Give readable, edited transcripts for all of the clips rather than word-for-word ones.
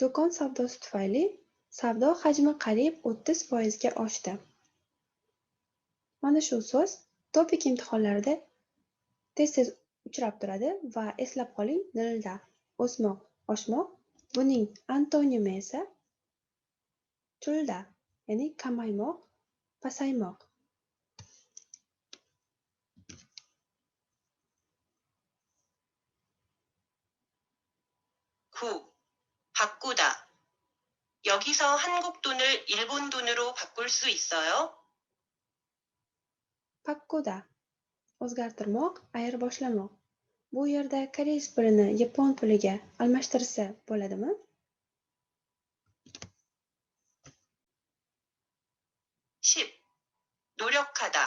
Do'kon savdosi tufayli savdo hajmi qariyb 30% ga oshdi. Mana shu so'z topik imtihonlarida tez-tez uchrab turadi va eslab qoling, dilda o'smoq, oshmoq. Buning antonimi esa chulda, ya'ni kamaymoq, pasaymoq. 바꾸다. 여기서 한국 돈을 일본 돈으로 바꿀 수 있어요? Pakkuda o'zgartirmoq, ayirboshlamoq. Bu yerda koreys pulini yapon puliga almashtirsa bo'ladimi? 노력하다.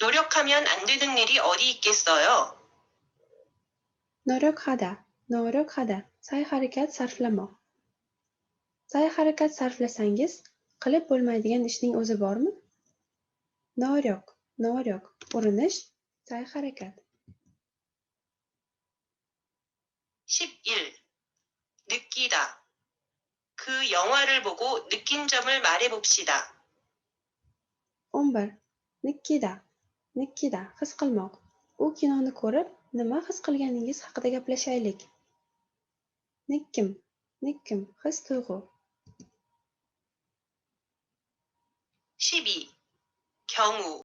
노력하면 안 되는 일이 어디 있겠어요? No'riq-hada, sa'y-harakat sarflamoq. Sa'y-harakat sarflasangiz, qilib bo'lmaydigan ishning o'zi bormi? No'riq, urinish, sa'y-harakat. 느끼다. 그 영화를 보고 느낀 점을 말해봅시다. 11. Nikkida, his qilmoq. U kinoni ko'rib, nima his qilganingiz haqida gaplashaylik. Nikkim, his tuyg'u. 12. 경우.